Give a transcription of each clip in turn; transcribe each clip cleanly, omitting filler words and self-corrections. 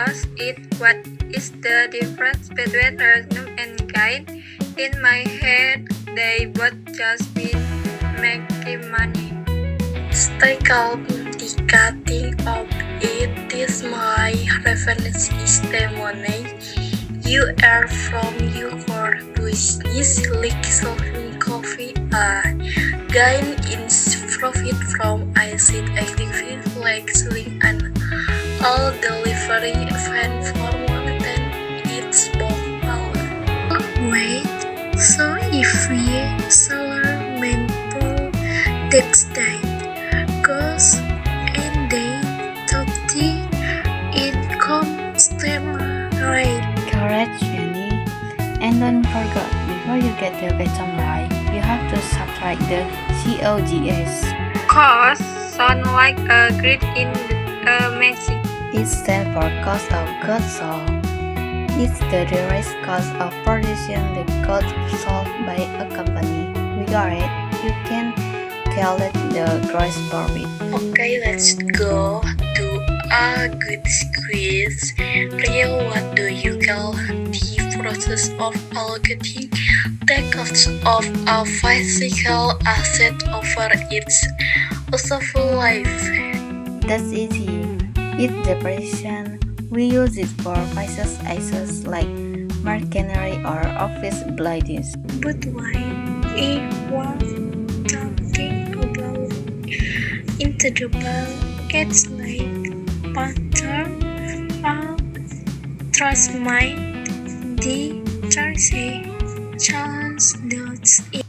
ask it what is the difference between Regnum and Gain. In my head, they both just been making money. Stay calm, the cutting of it is my reference is the money. You are from your business like selling coffee. Gain is profit from I said I live like selling an all delivery event for more than its ball. Wait, so if we sell maple next day goes and they top the income statement right. Correct, Jenny. And don't forget, before you get the bottom line, you have to subtract the COGS. Cost sound like a grid in a magic. It stands for cost of goods sold. It's the direct cost of producing the goods sold by a company. We got it. You can calculate the gross profit. Okay, let's go to a good quiz. Real, what do you call the process of allocating the cost of a physical asset over its useful life? That's easy. It's depreciation. We use it for purchase assets like machinery or office buildings. But why? If we're talking about intangible, it's like pattern or trust mind, the challenge does it.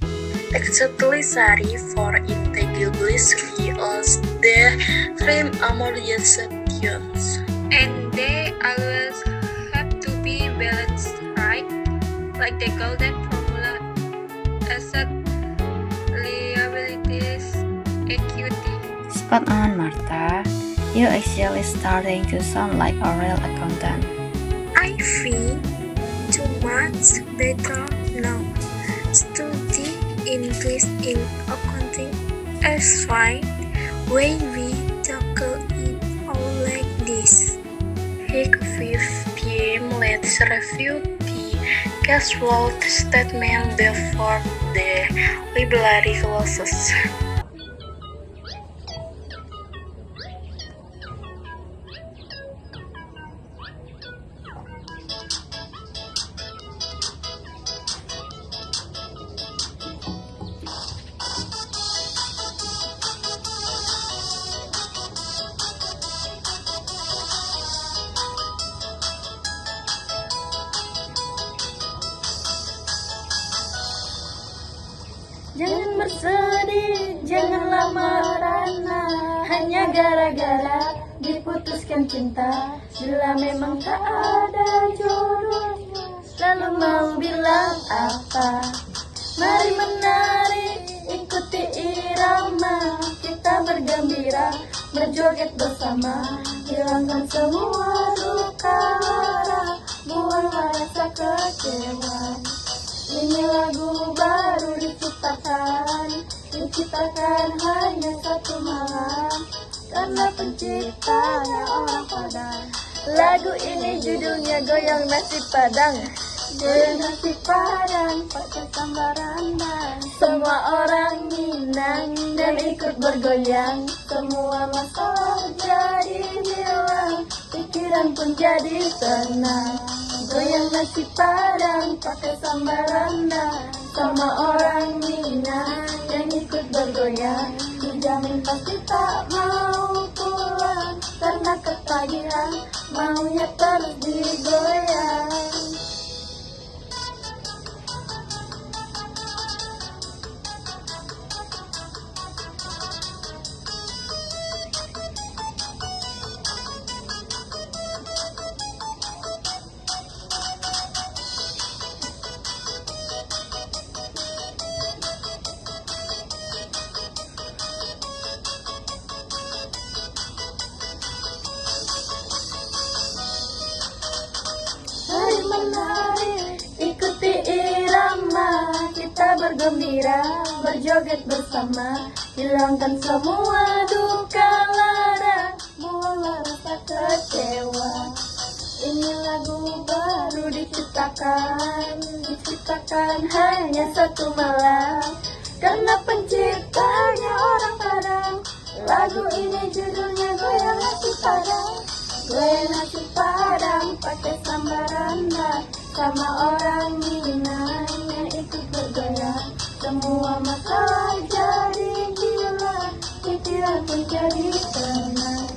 Exactly, sorry for intangibles, we use the frame amortizations. And they always have to be balanced, right? Like the golden formula: asset, liabilities, equity. Spot on, Martha. You're actually starting to sound like a real accountant. I feel too much better now. Study English in accounting is fine when we tackle it all like this. Heck, 5 p.m. Let's review the cash flow statement before the library closes. Jangan bersedih, janganlah marah, hanya gara-gara diputuskan cinta. Bila memang tak ada jodohnya, lalu mau bilang apa? Mari menari, ikuti irama, kita bergembira, berjoget bersama, hilangkan semua duka lara, buanglah rasa kecewa. Ini lagu baru diciptakan hanya satu malam, karena penciptanya orang Padang. Lagu ini judulnya Goyang Nasi Padang. Goyang nasi Padang pakai sambal rendang. Semua orang Minang dan ikut bergoyang, semua masalah jadi hilang, pikiran pun jadi tenang. Goyang nasi Padang pakai sambal rendang. Sama orang Minang yang ikut bergoyang, dijamin pasti tak mau pulang, karena ketagihan maunya terus digoyang. Menari, ikuti irama, kita bergembira, berjoget bersama, hilangkan semua duka lara, buanglah rasa kecewa. diciptakan hanya satu malam. Karena penciptanya orang Padang. Lagu ini judulnya Goyang Nasi Padang. Goyang nasi Padang pakai sambal rendang, sama orang Minang yang ikut bergoyang. Semua masalah jadi hilang, pikiran pun jadi tenang.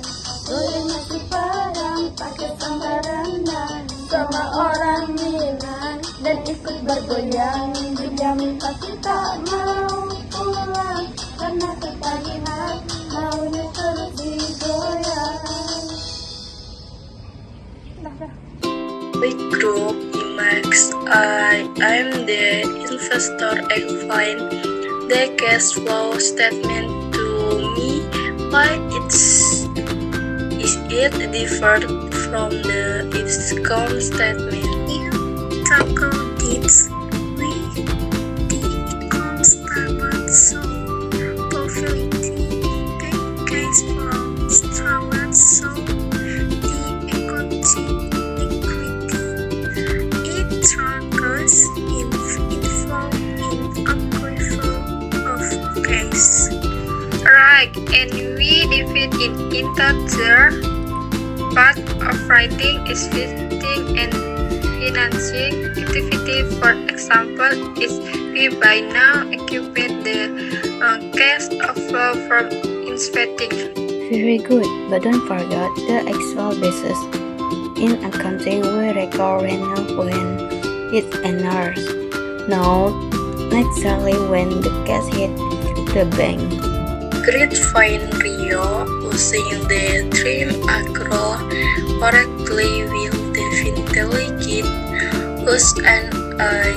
Goyang nasi Padang pakai sambal rendang, sama orang Minang dan ikut bergoyang. Dijamin pasti tak mau pulang, karena ketagihan maunya terus digoyang. Big group Emacs. I'm the investor. Explain the cash flow statement to me. Why is it different from the income statement? You tackle this with the income statement, so poverty, the cash flow statement, so the equity. It trackers inflow in approval of cash. Right, and we divide it into the part of writing is visiting and financing activity. For example, is we by now equip the cash flow from inspecting. Very good, but don't forget the actual basis. In accounting, we record revenue when it enters, not necessarily when the cash hit the bank. Great fine Rio, using the trim acro correctly will definitely get us and I.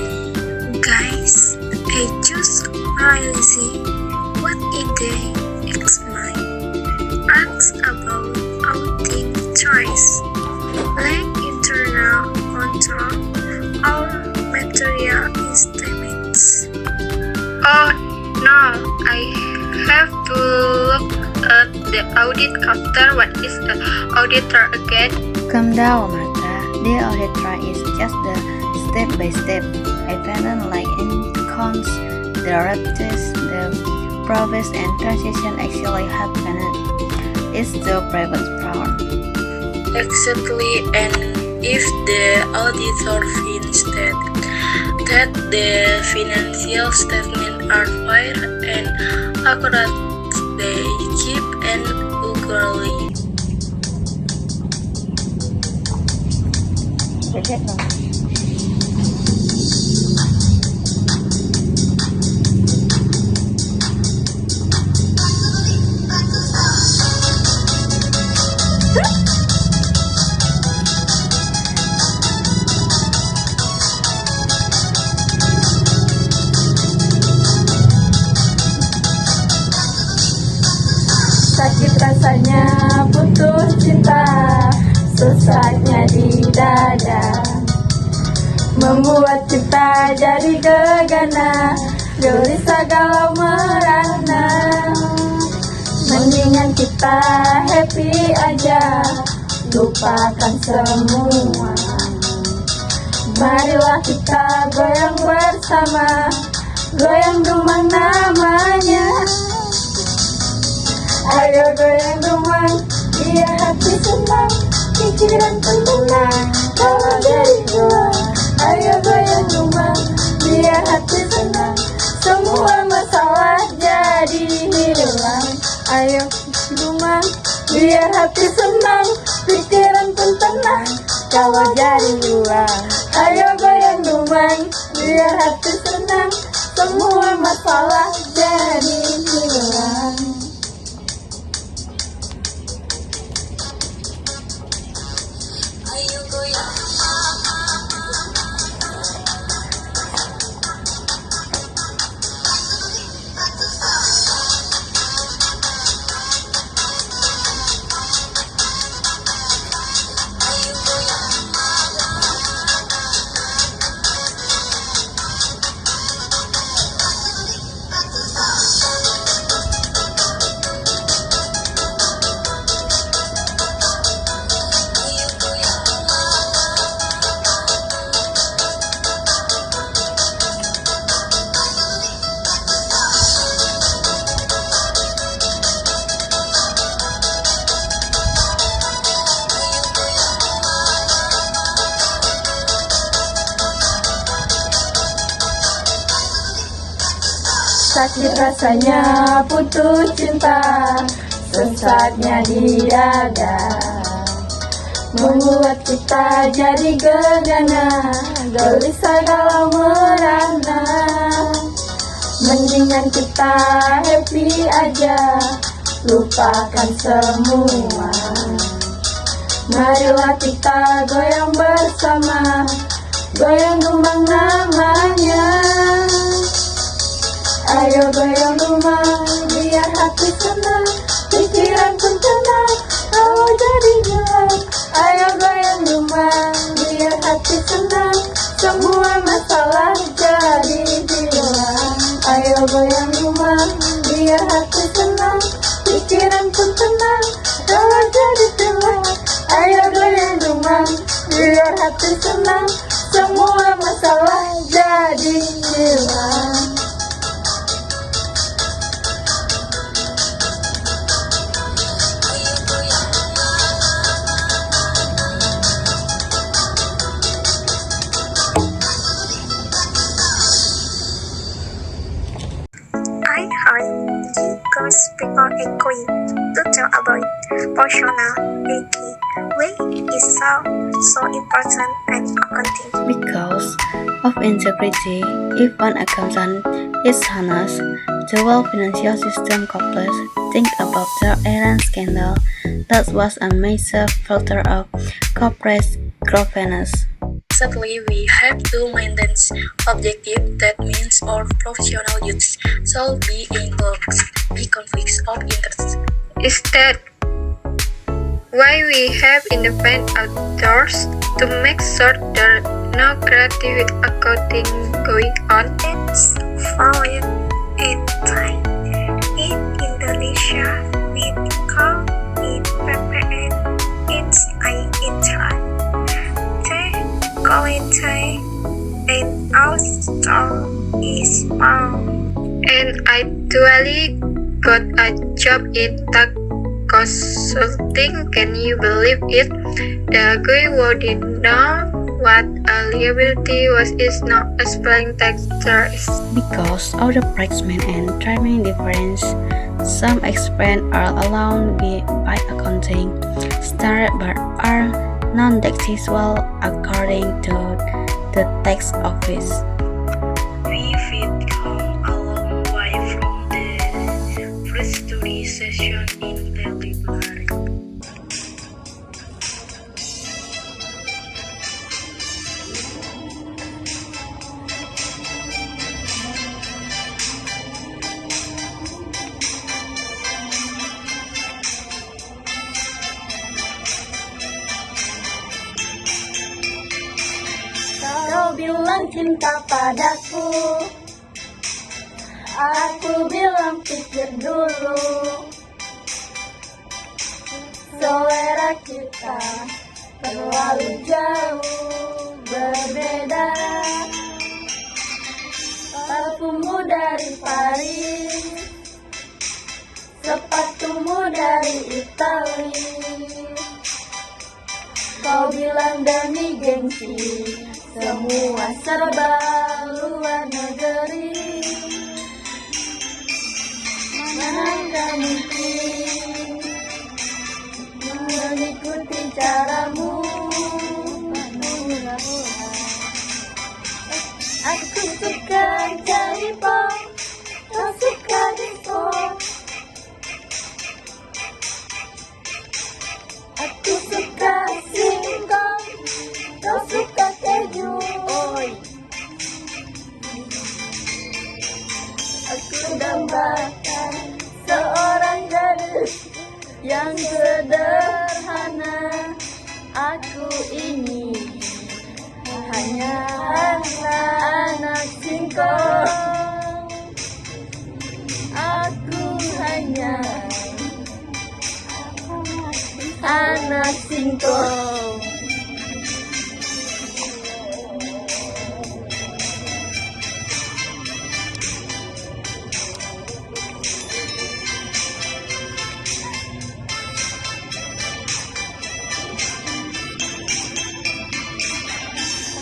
Guys, I just realized what if they explain acts about outing choice, like internal control or material instruments. Oh no, I have to look at the audit after. What is the auditor again? Calm down, Martha. The auditor is just the step-by-step event like accounts, derivatives, the process and transition actually happened. It's the private firm. Exactly, and if the auditor finds that the financial statements are fair and accurate, they keep an usually. Sakit rasanya putus cinta, susahnya di dada, membuat kita jadi gegana, gelisah galau merana. Mendingan kita happy aja, lupakan semua. Marilah kita goyang bersama, goyang dumang namanya. Ayo goyang dumang, biar hati senang, pikiran pun tenang, kalau dari gua. Ayo goyang dumang, biar hati senang, semua masalah jadi hilang. Ayo dumang, biar hati senang, pikiran pun tenang, kalau jadi uang. Ayo goyang dumang, biar hati senang, semua masalah jadi hilang. sakit rasanya putus cinta, sesatnya di dada, membuat kita jadi gegana, gelisah dalam merana. Mendingan kita happy aja, lupakan semua. Marilah kita goyang bersama, goyang rumah namanya. Ayo goyang rumah, biar hati senang, pikiran pun tenang, kalau jadi gelap. Ayo goyang rumah, biar hati senang, semua masalah jadi hilang. Ayo goyang rumah, biar hati senang, pikiran pun tenang, kalau jadi gelap. Ayo goyang rumah, biar hati senang, semua masalah jadi hilang. I heard because people are going to tell about personal banking. Why is so important in accounting? Because of integrity, if one accountant is honest, the whole financial system collapses. Think about the Iran scandal. That was a major filter of corporate governance. Sadly, we have to maintain objective. That means all professional youths shall be involved in conflicts of interest. Is that why we have independent auditors to make sure there no creative accounting going on? It's followed in time. In Indonesia, we call it PPN. It's IITRA. They call it Thai, and our store is found. And I actually got a job in tax consulting. Can you believe it? The guy who didn't know what a liability was is now explaining tax terms. Because of the pricing and timing difference, some expenses are allowed by accounting standards but are non-taxable according to the tax office. We fit come a long way from the first study session in the library. Kau bilang cinta padaku, aku bilang pikir dulu. Selera kita terlalu jauh berbeda. Parfummu dari Paris, sepatumu dari Itali. Kau bilang demi gengsi, semua serba luar negeri. Mana mungkin mengikuti caramu? Aku suka jadi pop, kau suka disco. Aku suka singkong, kau suka keju. Aku dambakan seorang gadis yang sederhana. Aku ini hanya anak singkong. Aku hanya anak singkong.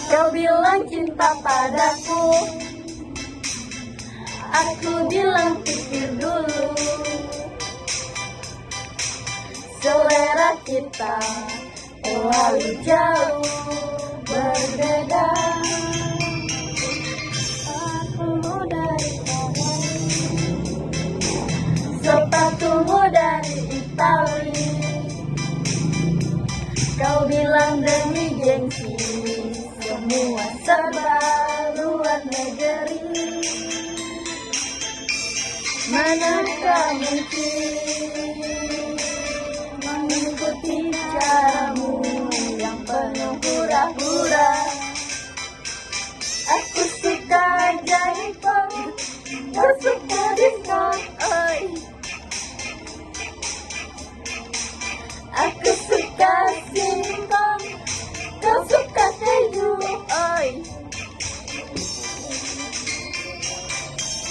Kau bilang cinta padaku, Aku bilang pikir dulu, selera kita terlalu jauh berbeda. Aku dari sepatumu dari Itali. Kau bilang demi gengsi, semua serba luar negeri. Manakah mungkin mengikuti caramu yang penuh hura-hura. Aku suka jaipong, kau suka diskon, oi. Aku suka singkong, kau suka keju, oi.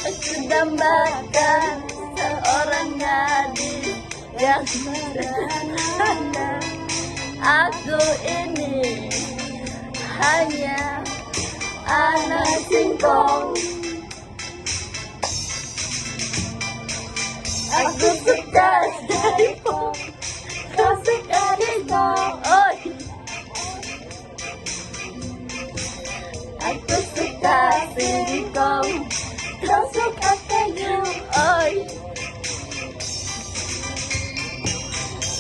Aku dambakan seorang gadis yang sederhana. Aku ini hanya anak singkong. Aku suka jaipong, kau suka diskon, oi. Aku suka singkong, kau suka keju, oi.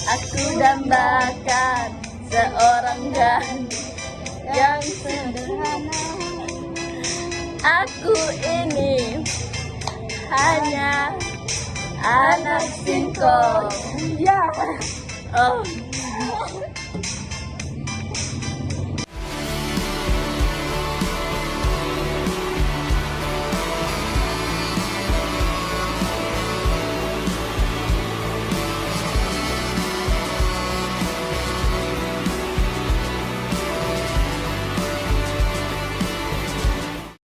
Aku dambakan seorang gadis yang sederhana. Aku ini hanya anak singkong